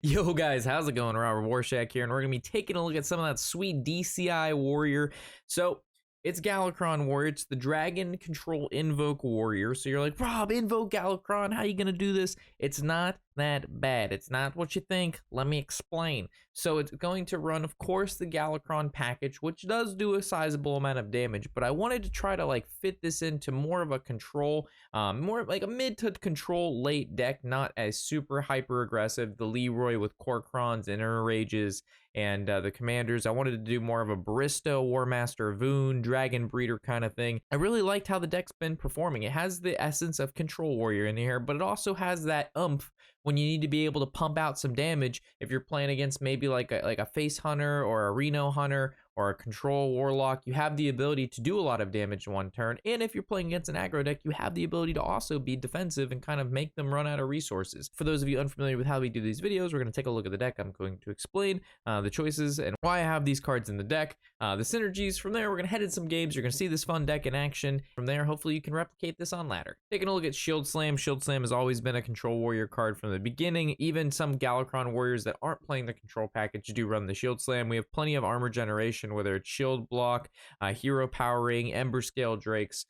Yo guys, how's it going? Robert Warshak here, and we're gonna be taking a look at some of that sweet DCI warrior. So it's Galakrond warrior. It's the dragon control invoke warrior. So you're like, Rob, invoke Galakrond. How you gonna do this? It's not that bad. It's not what you think. Let me explain. So it's going to run, of course, the Galakrond package, which does do a sizable amount of damage. But I wanted to try to like fit this into more of a control, more like a mid to control late deck, not as super hyper aggressive. The Leroy with Corkrons, Inner Rages, and the commanders. I wanted to do more of a Barista, War Master, Voone, Dragon Breeder kind of thing. I really liked how the deck's been performing. It has the essence of Control Warrior in here, but it also has that oomph when you need to be able to pump out some damage if you're playing against maybe like a Face Hunter or a Reno Hunter or a Control Warlock. You have the ability to do a lot of damage in one turn, and if you're playing against an aggro deck, you have the ability to also be defensive and kind of make them run out of resources. For those of you unfamiliar with how we do these videos, we're going to take a look at the deck. I'm going to explain the choices and why I have these cards in the deck, the synergies. From there, we're going to head in some games. You're going to see this fun deck in action. From there, hopefully you can replicate this on ladder. Taking a look at Shield Slam. Shield Slam has always been a Control Warrior card from the beginning. Even some Galakrond warriors that aren't playing the control package do run the Shield Slam. We have plenty of armor generation, whether it's shield block, hero powering, ember scale drakes.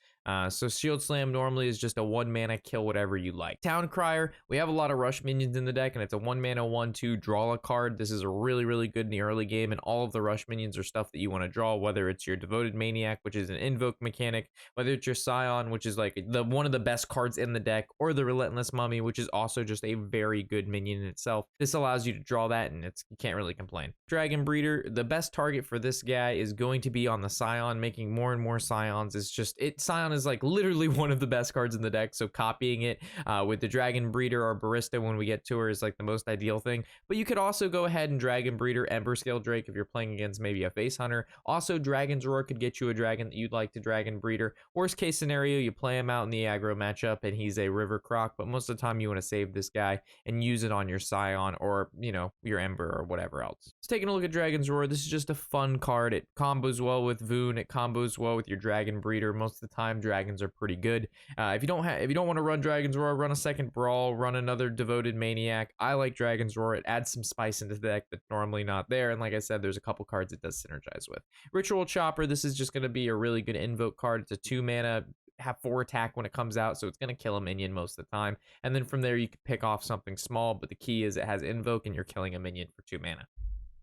So Shield Slam normally is just a 1-mana kill whatever you like. Town Crier, we have a lot of rush minions in the deck, and it's a 1-mana 1/2 draw a card. This is really good in the early game, and all of the rush minions are stuff that you want to draw, whether it's your Devoted Maniac, which is an invoke mechanic, whether it's your Scion, which is like one of the best cards in the deck, or the Relentless Mummy, which is also just a very good minion in itself. This allows you to draw that, and you can't really complain. Dragon Breeder, the best target for this guy is going to be on the Scion. Making more and more Scions is just Scion is like literally one of the best cards in the deck, so copying it with the Dragon Breeder or Barista when we get to her is like the most ideal thing. But you could also go ahead and Dragon Breeder Ember Scale Drake if you're playing against maybe a Face Hunter. Also, Dragon's Roar could get you a dragon that you'd like to Dragon Breeder. Worst case scenario, you play him out in the aggro matchup and he's a River Croc, but most of the time you want to save this guy and use it on your Scion or, you know, your Ember or whatever else. Let's taking a look at Dragon's Roar. This is just a fun card. It combos well with Voone. It combos well with your Dragon Breeder. Most of the time, dragons are pretty good. If you don't want to run Dragon's Roar, run a second Brawl, run another Devoted Maniac. I like Dragon's Roar. It adds some spice into the deck that's normally not there, and like I said, there's a couple cards it does synergize with. Ritual Chopper, this is just going to be a really good invoke card. It's a 2-mana, have 4 attack when it comes out, so it's going to kill a minion most of the time, and then from there you can pick off something small, but the key is it has invoke and you're killing a minion for 2 mana.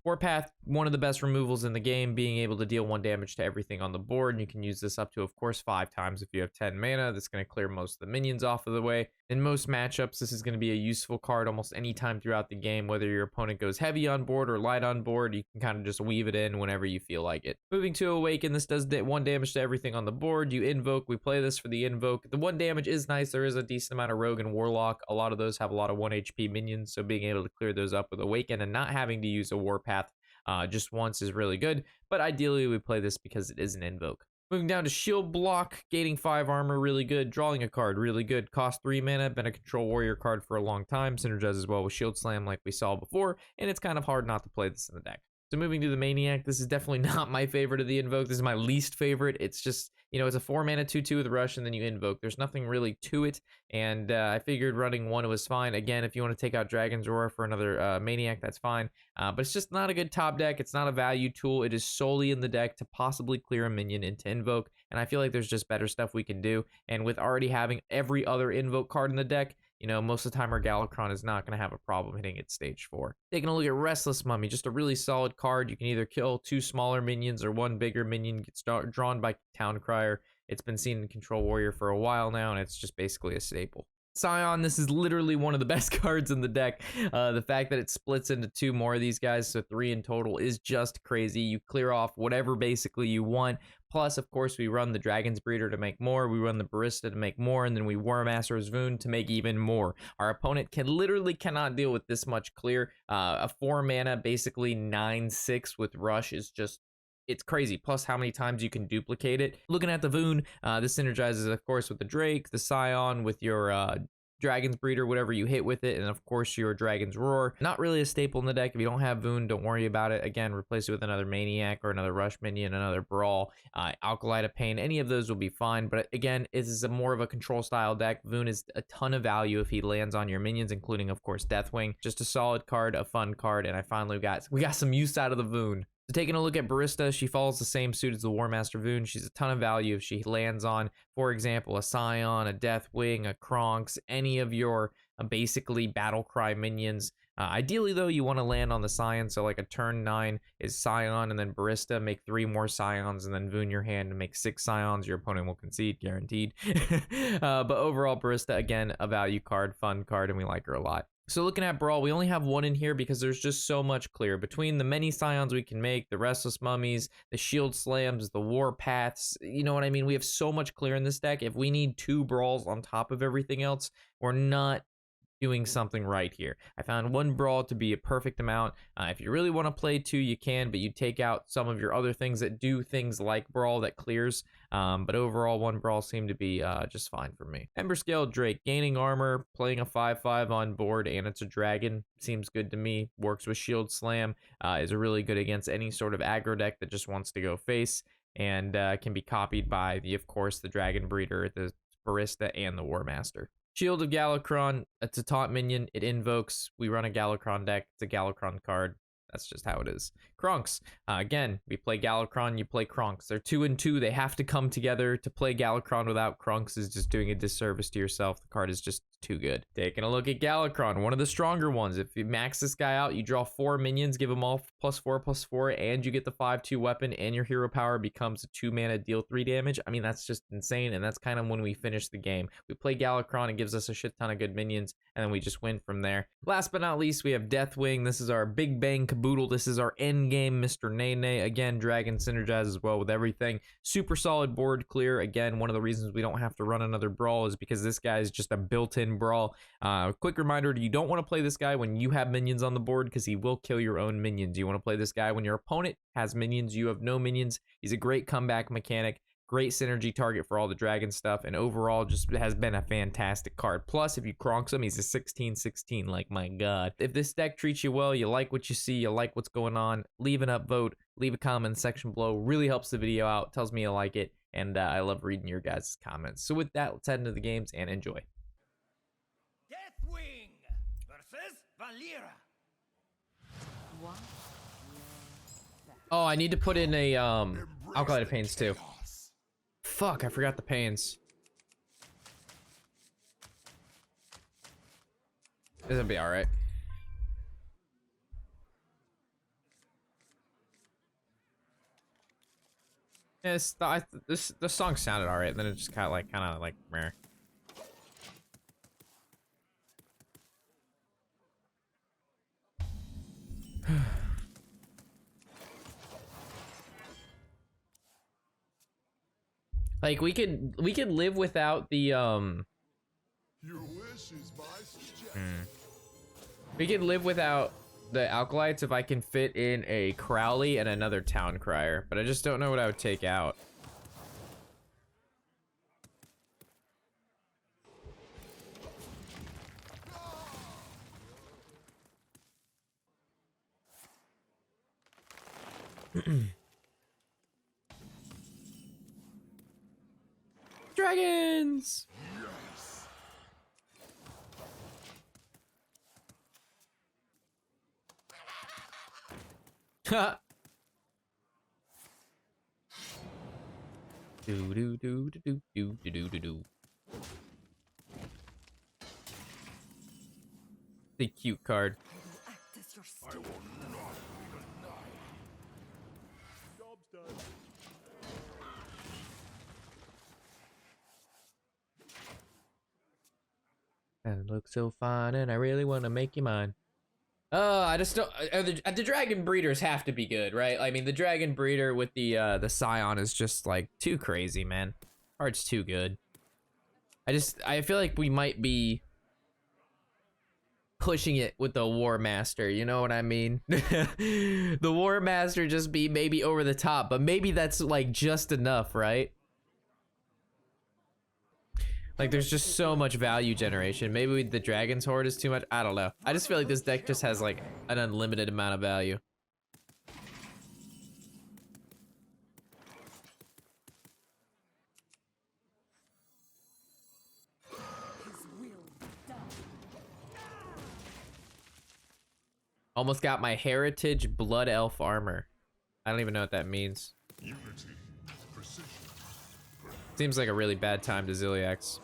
Warpath, one of the best removals in the game, being able to deal 1 damage to everything on the board, and you can use this up to, of course, 5 times if you have 10 mana. That's going to clear most of the minions off of the way. In most matchups, this is going to be a useful card almost any time throughout the game, whether your opponent goes heavy on board or light on board. You can kind of just weave it in whenever you feel like it. Moving to Awaken, this does 1 damage to everything on the board. You invoke, we play this for the invoke. The 1 damage is nice. There is a decent amount of Rogue and Warlock. A lot of those have a lot of 1 HP minions, so being able to clear those up with Awaken and not having to use a Warpath just once is really good, but ideally we play this because it is an invoke. Moving down to Shield Block, gaining 5 armor, really good. Drawing a card, really good. Cost 3 mana, been a Control Warrior card for a long time. Synergizes well with Shield Slam like we saw before, and it's kind of hard not to play this in the deck. So moving to the Maniac, this is definitely not my favorite of the Invoke. This is my least favorite. It's just, you know, it's a 4-mana 2/2 with Rush, and then you Invoke. There's nothing really to it, and I figured running 1 was fine. Again, if you want to take out Dragon's Roar for another Maniac, that's fine. But it's just not a good top deck. It's not a value tool. It is solely in the deck to possibly clear a minion into Invoke, and I feel like there's just better stuff we can do. And with already having every other Invoke card in the deck, you know, most of the time our Galakrond is not going to have a problem hitting its stage 4. Taking a look at Restless Mummy, just a really solid card. You can either kill 2 smaller minions or 1 bigger minion gets drawn by Town Crier. It's been seen in Control Warrior for a while now, and it's just basically a staple. Scion, this is literally one of the best cards in the deck. The fact that it splits into 2 more of these guys, so 3 in total, is just crazy. You clear off whatever basically you want. Plus, of course, we run the Dragon's Breeder to make more, we run the Barista to make more, and then we War Master's Voone to make even more. Our opponent cannot deal with this much clear. A 4-mana, basically 9/6 with Rush is just, it's crazy. Plus how many times you can duplicate it. Looking at the Voone, this synergizes, of course, with the Drake, the Scion, with your Dragon's Breeder, whatever you hit with it, and of course your Dragon's Roar. Not really a staple in the deck. If you don't have Voone, don't worry about it. Again, replace it with another Maniac or another Rush minion, another Brawl, Alkalite of Pain. Any of those will be fine, but again, this is more of a control style deck. Voone is a ton of value if he lands on your minions, including of course Deathwing. Just a solid card, a fun card, and I finally got some use out of the Voone. So taking a look at Barista, she follows the same suit as the War Master Voone. She's a ton of value if she lands on, for example, a Scion, a Deathwing, a Kronks, any of your basically battle cry minions. Ideally, though, you want to land on the Scion, so like a turn 9 is Scion, and then Barista, make 3 more Scions, and then Voone your hand and make 6 Scions. Your opponent will concede, guaranteed. But overall, Barista, again, a value card, fun card, and we like her a lot. So looking at Brawl, we only have one in here because there's just so much clear. Between the many Scions we can make, the Restless Mummies, the Shield Slams, the War Paths, you know what I mean? We have so much clear in this deck. If we need 2 Brawls on top of everything else, we're not doing something right here. I found 1 Brawl to be a perfect amount. If you really want to play 2, you can, but you take out some of your other things that do things like Brawl that clears. But overall, 1 Brawl seemed to be just fine for me. Ember Scale Drake, gaining armor, playing a 5/5 on board, and it's a dragon. Seems good to me. Works with Shield Slam. Is really good against any sort of aggro deck that just wants to go face, and can be copied by, of course, the Dragon Breeder, the Barista, and the War Master. Shield of Galakrond, it's a taunt minion, it invokes, we run a Galakrond deck, it's a Galakrond card, that's just how it is. Kronks, again, we play Galakrond, you play Kronks. They're 2 and 2, they have to come together. To play Galakrond without Kronks is just doing a disservice to yourself. The card is just too good. Taking a look at Galakrond, one of the stronger ones. If you max this guy out, you draw 4 minions, give them all +4/+4, and you get the 5/2 weapon, and your hero power becomes a 2 mana, deal 3 damage. I mean, that's just insane, and that's kind of when we finish the game. We play Galakrond, it gives us a shit ton of good minions, and then we just win from there. Last but not least, we have Deathwing. This is our big bang caboodle. This is our end game Mr. Nene. Again, Dragon synergizes well with everything. Super solid board clear. Again, one of the reasons we don't have to run another Brawl is because this guy is just a built-in Brawl. Quick reminder, you don't want to play this guy when you have minions on the board because he will kill your own minions. You want to play this guy when your opponent has minions, you have no minions. He's a great comeback mechanic. Great synergy target for all the dragon stuff, and overall just has been a fantastic card. Plus, if you Kronks him, he's a 16/16, like my god. If this deck treats you well, you like what you see, you like what's going on, leave an upvote, leave a comment in the section below. Really helps the video out, tells me you like it, and I love reading your guys' comments. So with that, let's head into the games and enjoy. Deathwing versus Valera. Oh, I need to put in a Alkalite of Pains too. Fuck, I forgot the pains. This'll be alright. Yeah, the song sounded alright, and then it just kind of like meh. Like we could live without the Your wish is my suggestion. We could live without the Alkalites if I can fit in a Crowley and another Town Crier, but I just don't know what I would take out. Dragons! Yes. Ha! Do do do do do do do do do. The cute card. I will not be denied. Job's done. And it looks so fine, and I really want to make you mine. Oh, I just don't. The Dragon Breeders have to be good, right? I mean, the Dragon Breeder with the Scion is just like too crazy, man. Card's too good. I feel like we might be pushing it with the War Master. You know what I mean? The War Master just be maybe over the top, but maybe that's like just enough, right? Like, there's just so much value generation. Maybe the Dragon's Horde is too much. I don't know. I just feel like this deck just has, like, an unlimited amount of value. Almost got my Heritage Blood Elf armor. I don't even know what that means. Unity, precision. Seems like a really bad time to Ziliax.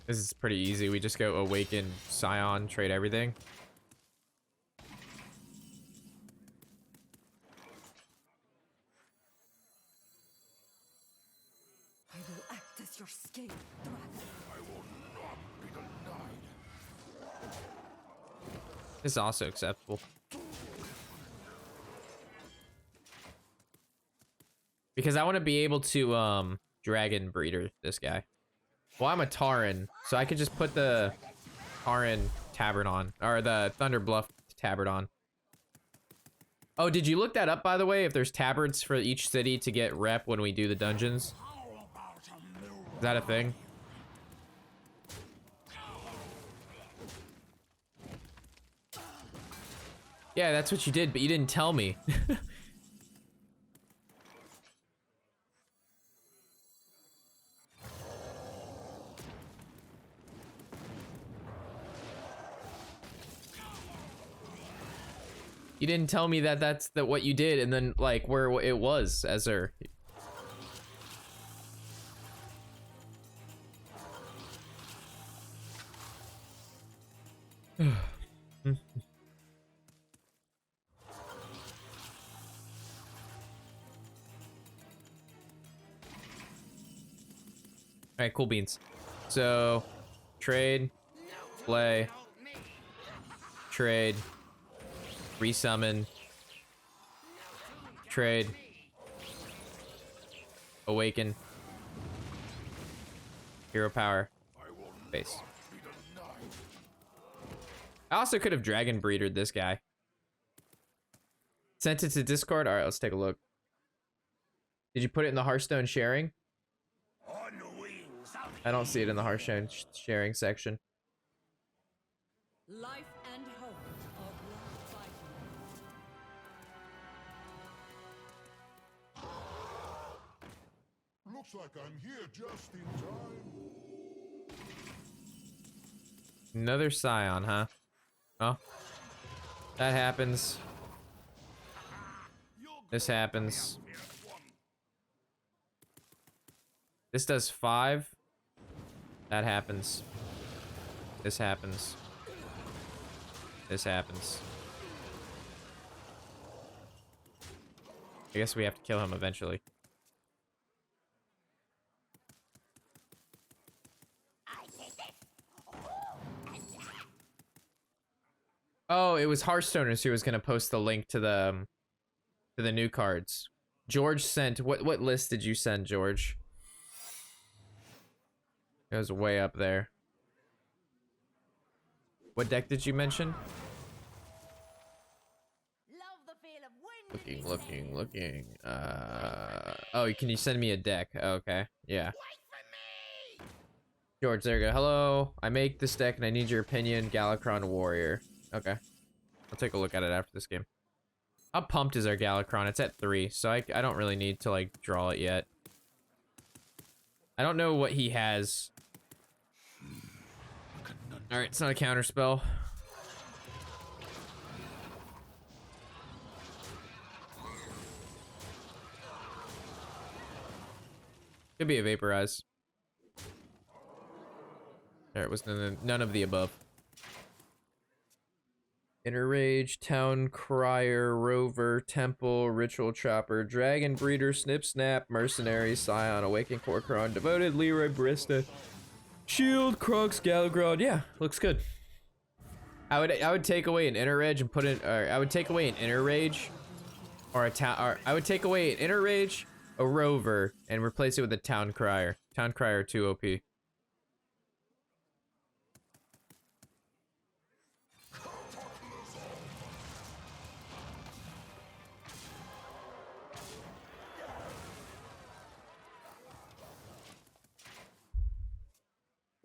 This is pretty easy. We just go Awaken, Scion, trade everything. I will act as your scale dragon. I will not be denied. This is also acceptable. Because I want to be able to Dragon Breeder this guy. Well, I'm a Tauren, so I could just put the Tauren Tabard on, or the Thunder Bluff Tabard on. Oh, did you look that up, by the way? If there's tabards for each city to get rep when we do the dungeons? Is that a thing? Yeah, that's what you did, but you didn't tell me. You didn't tell me that that's what you did, and then like where it was as her. All right, cool beans. So, trade, play, trade, resummon, trade, awaken, hero power, base. I also could have Dragon Breedered this guy. Sent it to Discord. All right, let's take a look. Did you put it in the Hearthstone sharing? On the wings of I don't see it in the Hearthstone sharing section. Life and hope are blood fighting. Looks like I'm here just in time. Another Scion, huh? Oh. That happens. This happens. This does 5. That happens. This happens. This happens. I guess we have to kill him eventually. Oh, it was Hearthstoners who was gonna post the link to the new cards. George sent what list did you send, George? It was way up there. What deck did you mention? Love the feel of wind. Looking. Oh, can you send me a deck? Okay, yeah. George, there you go. Hello, I make this deck and I need your opinion. Galakrond Warrior. Okay, I'll take a look at it after this game. How pumped is our Galakrond? It's at 3, so I don't really need to like draw it yet. I don't know what he has. All right, it's not a counter spell. Could be a Vaporize. There, it was none of the above. Inner Rage, Town Crier, Rover, Temple, Ritual Chopper, Dragon Breeder, Snip Snap, Mercenary, Scion, Awakened Galakrond, Devoted, Leroy, Barista, Shield, Crux, Galakrond. Yeah, looks good. I would take away an Inner Rage and put in, or I would take away an Inner Rage, or a town, or I would take away an Inner Rage, a Rover, and replace it with a Town Crier. Town Crier 2 OP.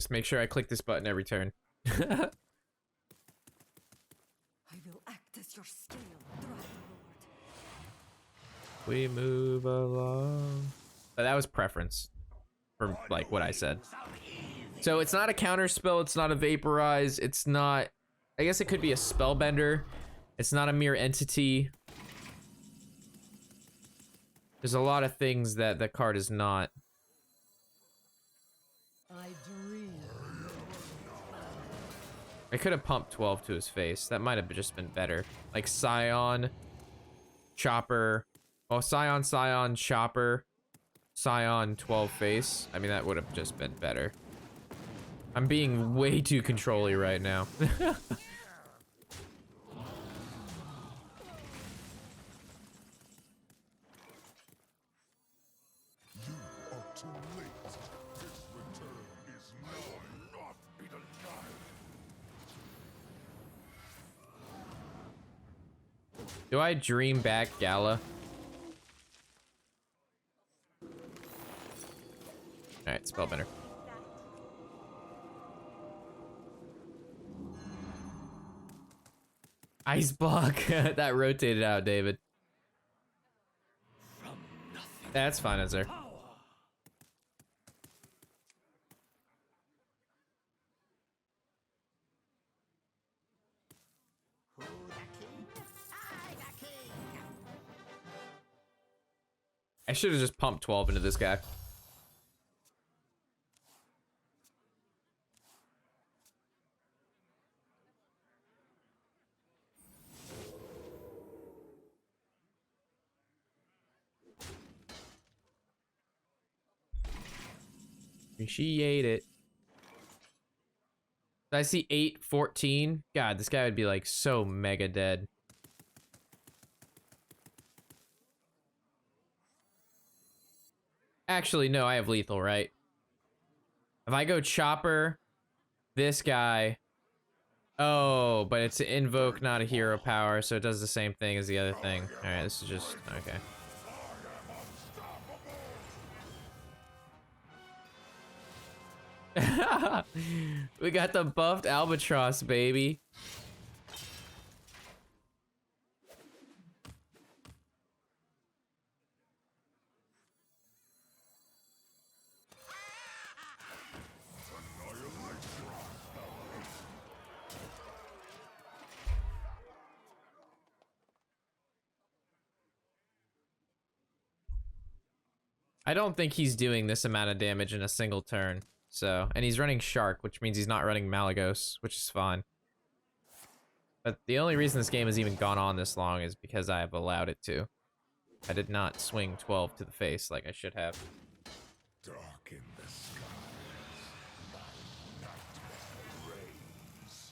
Just make sure I click this button every turn. I will act as your scale, Dragon Lord. We move along. But that was preference for like what I said. So it's not a counter spell, it's not a vaporize, it's not, I guess it could be a spellbender. It's not a mere entity. There's a lot of things that that card is not. I dream. I could have pumped 12 to his face. That might have just been better. Like Scion, Chopper. Oh, Scion, Scion, Chopper, Scion, 12 face. I mean, that would have just been better. I'm being way too controlly right now. You are too late. His return is nigh. Not be denied. Do I dream back Gala? Alright, spellbender. Ice block. That rotated out, David. That's fine, sir. Who the king? I the king. I should have just pumped 12 into this guy. Appreciate it. Did I see 8, 14? God, this guy would be like so mega dead. Actually, no, I have lethal, right? If I go Chopper, this guy. Oh, but it's an invoke, not a hero power, so it does the same thing as the other thing. Alright, this is just okay. We got the buffed albatross, baby. I don't think he's doing this amount of damage in a single turn. So, and he's running Shark, which means he's not running Malagos, which is fine. But the only reason this game has even gone on this long is because I have allowed it to. I did not swing 12 to the face like I should have. Dark in the skies. Nightmare rays.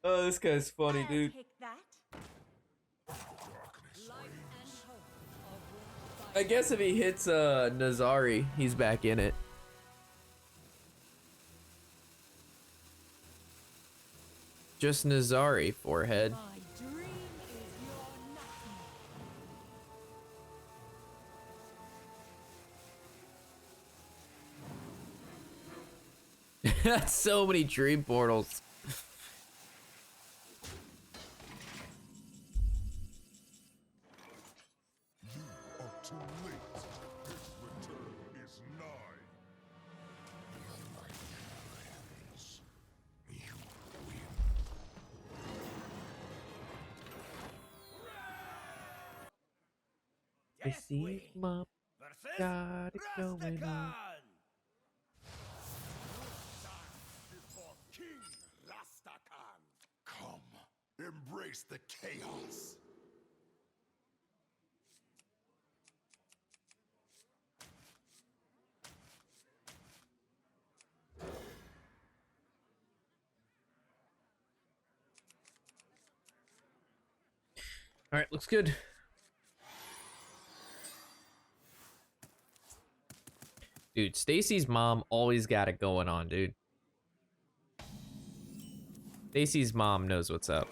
Oh, this guy's funny, dude. Take that. Darkness Light and reigns. hope are I guess if he hits Nazari, he's back in it. Just Nazari, forehead. my dream is your nothingness. That's so many dream portals. You are too late. His return is nigh. My friends, you win. I see my Versus God, it's going on. Rastakhan. Before King Rastakhan. Come, embrace the chaos. All right, looks good. Dude, Stacy's mom always got it going on, dude. Stacy's mom knows what's up.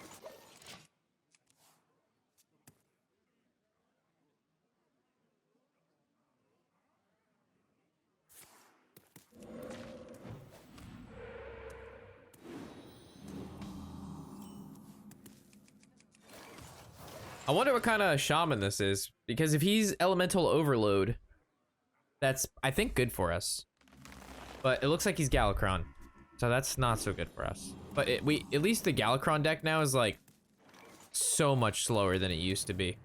I wonder what kind of shaman this is, because if he's elemental overload, that's, I think, good for us. But it looks like he's Galakrond, so that's not so good for us. But at least the Galakrond deck now is like so much slower than it used to be.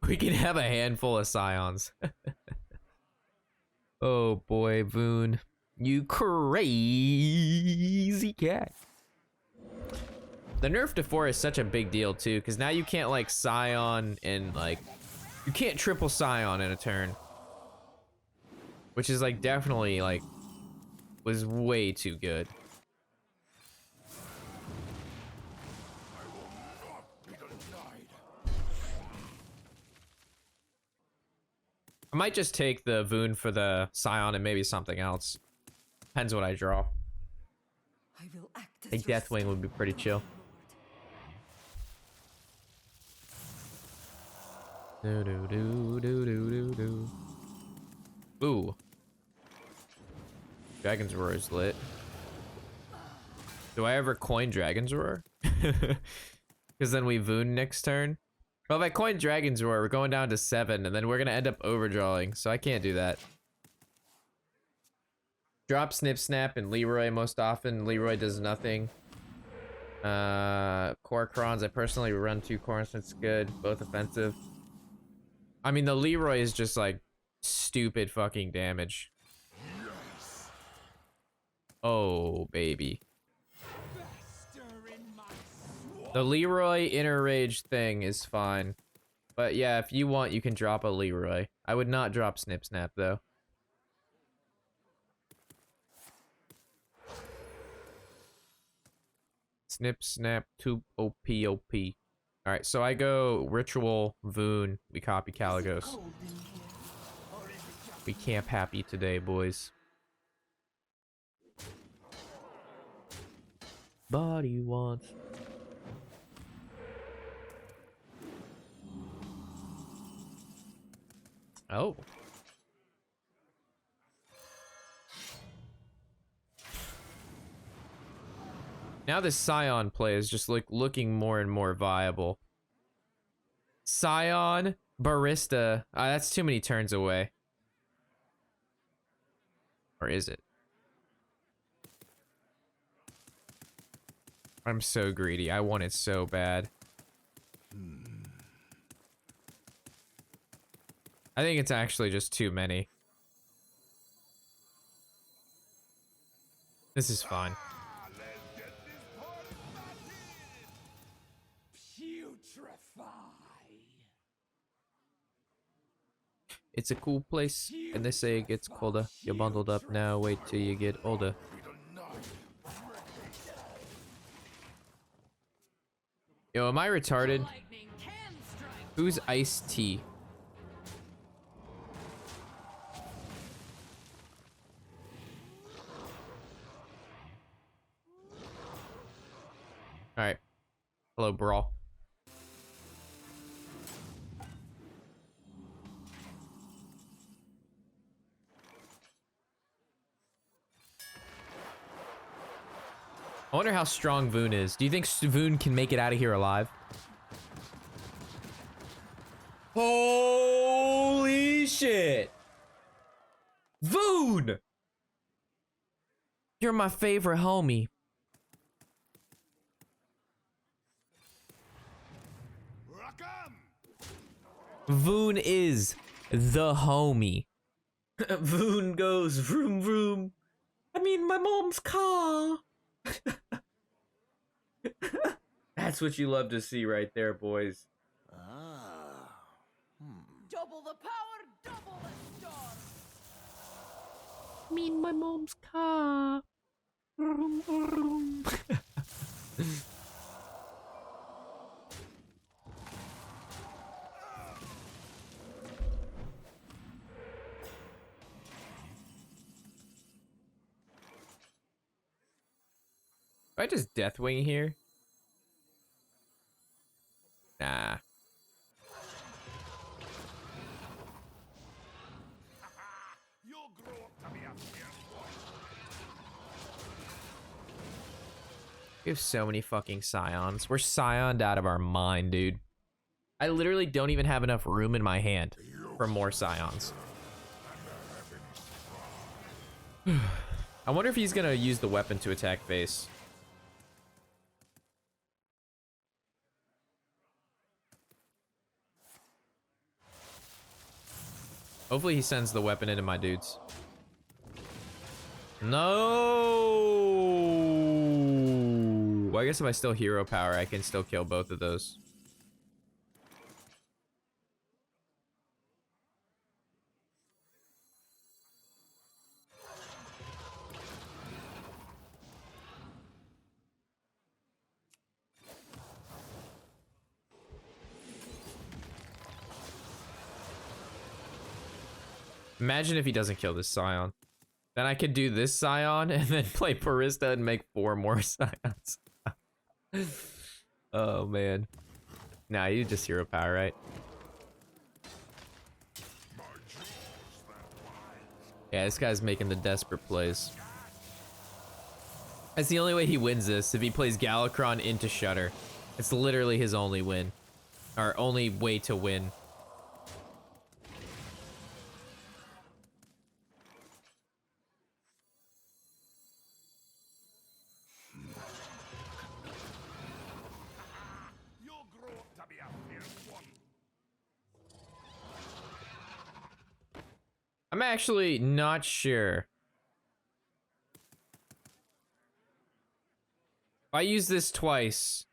We can have a handful of scions. Oh boy, Voone. You crazy cat. The nerf to 4 is such a big deal too, because now you can't like scion and like, you can't triple scion in a turn. Which is like definitely like, was way too good. I might just take the Voone for the scion and maybe something else. Depends what I draw. I will act I think Deathwing would be pretty chill. Do do do do do do do. Ooh. Dragon's Roar is lit. Do I ever coin Dragon's Roar? Because then we Voone next turn. Well, if I coin Dragon's Roar, we're going down to 7, and then we're gonna end up overdrawing, so I can't do that. Drop Snip Snap and Leroy most often. Leroy does nothing. Galakrons, I personally run 2 corners, it's good. Both offensive. I mean, the Leroy is just like stupid fucking damage. Oh, baby. The Leroy inner rage thing is fine. But yeah, if you want, you can drop a Leroy. I would not drop Snip Snap, though. Snip Snap, tube, OP, OP. Alright, so I go Ritual, Voone, we copy Caligos. We camp happy today, boys. Body wants. Oh. Now this Scion play is just like looking more and more viable. Scion, Barista. That's too many turns away. Or is it? I'm so greedy. I want it so bad. I think it's actually just too many. This is fun. It's a cool place, and they say it gets colder. You're bundled up now, wait till you get older. Yo, am I retarded? Who's Iced Tea? Alright. Hello, Brawl. I wonder how strong Voone is. Do you think Voone can make it out of here alive? Holy shit! Voone! You're my favorite homie. Voone is the homie. Voone goes vroom vroom. I mean, my mom's car. That's what you love to see right there, boys. Double the power, double the star. I mean, my mom's car. Vroom, vroom. I just Deathwing here? Nah. You'll grow up to be a fierce warrior. We have so many fucking Scions. We're Scioned out of our mind, dude. I literally don't even have enough room in my hand for more Scions. I wonder if he's gonna use the weapon to attack base. Hopefully he sends the weapon into my dudes. No! Well, I guess if I still hero power, I can still kill both of those. Imagine if he doesn't kill this Scion. Then I could do this Scion and then play Barista and make 4 more Scions. Oh, man. Nah, you just hero power, right? Yeah, this guy's making the desperate plays. That's the only way he wins this, if he plays Galakrond into Shudder. It's literally his only win. Or only way to win. You'll grow up to be a fierce one. I'm actually not sure. If I use this twice.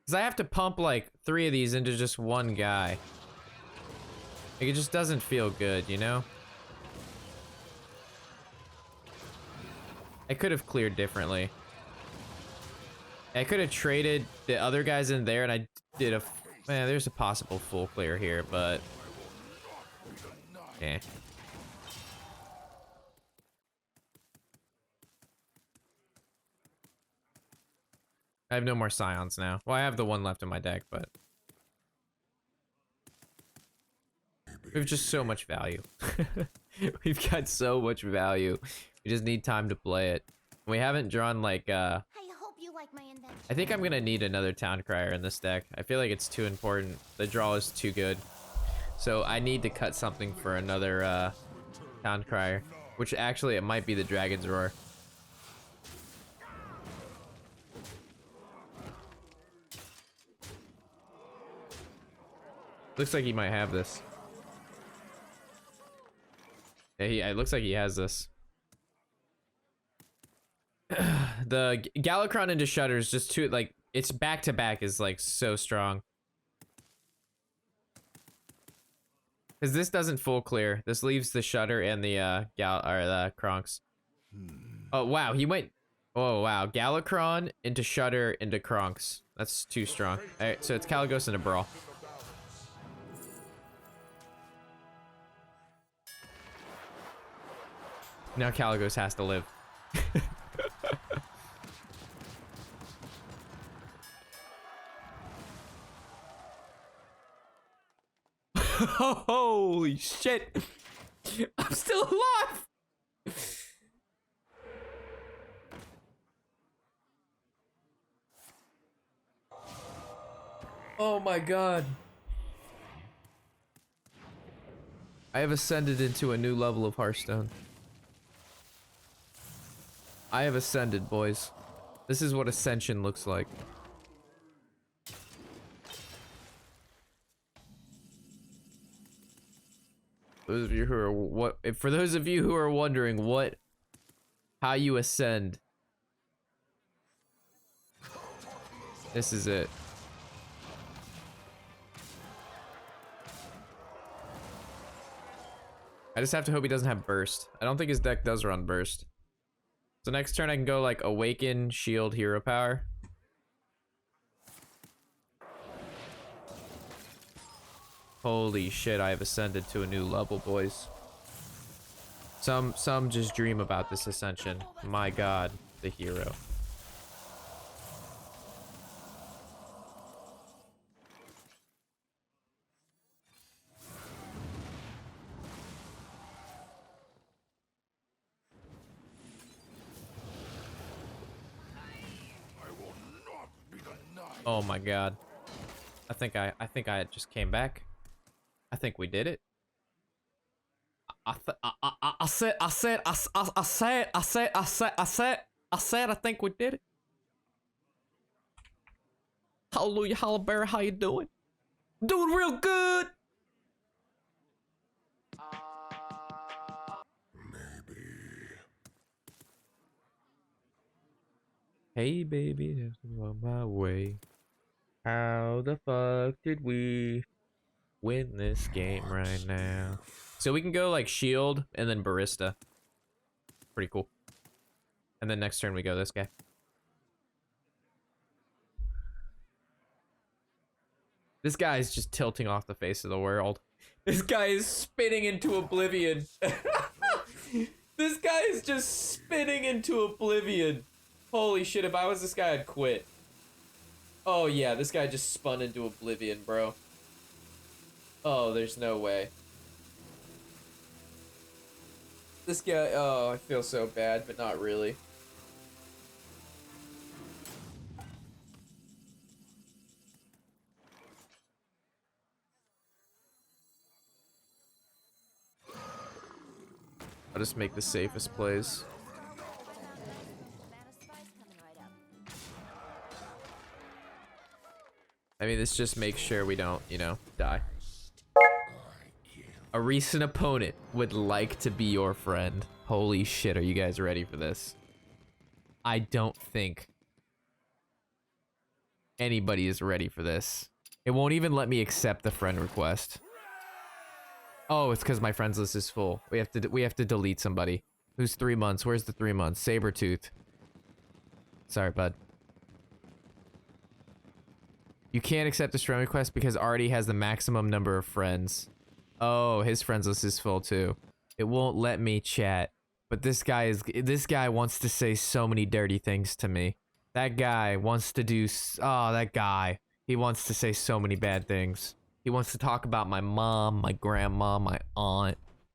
Because I have to pump like 3 of these into just one guy. Like, it just doesn't feel good, you know? I could have cleared differently. I could have traded the other guys in there and I did a... Man, there's a possible full clear here, but... Eh. I have no more Scions now. Well, I have the one left in my deck, but... We have just so much value. We've got so much value. We just need time to play it. We haven't drawn like, I hope you like my invention. I think I'm gonna need another Town Crier in this deck. I feel like it's too important. The draw is too good. So I need to cut something for another Town Crier. Which actually, it might be the Dragon's Roar. Looks like he might have this. Yeah, it looks like he has this. The Galakrond into Shudder is just too, like, it's back to back is like so strong. Because this doesn't full clear. This leaves the Shudder and the the Kronks. Oh wow, he went. Oh wow, Galakrond into Shudder into Kronks. That's too strong. All right, so it's Kaligos into Brawl. Now Kaligos has to live. Holy shit! I'm still alive! Oh my god. I have ascended into a new level of Hearthstone. I have ascended, boys. This is what ascension looks like. Those of you who are for those of you who are wondering how you ascend, this is it. I just have to hope he doesn't have burst. I don't think his deck does run burst. So next turn I can go like Awaken, Shield, Hero Power. Holy shit, I have ascended to a new level, boys. Some just dream about this ascension. My God, the hero. Oh my God. I think I just came back. I think we did it. I said I think we did it. Hallelujah, Hallaberry, how you doing? Doing real good. Maybe. Hey baby, that's on my way. How the fuck did we win this game right now? So we can go like shield and then barista. Pretty cool. And then next turn we go this guy. This guy is just tilting off the face of the world. This guy is spinning into oblivion. This guy is just spinning into oblivion. Holy shit, if I was this guy, I'd quit. Oh yeah, this guy just spun into oblivion, bro. Oh, there's no way. This guy, oh, I feel so bad, but not really. I'll just make the safest plays. I mean, this just makes sure we don't, you know, die. A recent opponent would like to be your friend. Holy shit, are you guys ready for this? I don't think anybody is ready for this. It won't even let me accept the friend request. Oh, it's because my friends list is full. We have to delete somebody. Who's 3 months? Where's the 3 months? Sabretooth. Sorry, bud. You can't accept this friend request because Artie has the maximum number of friends. Oh, his friends list is full too. It won't let me chat. But this guy wants to say so many dirty things to me. That guy wants to do, oh, that guy. He wants to say so many bad things. He wants to talk about my mom, my grandma, my aunt.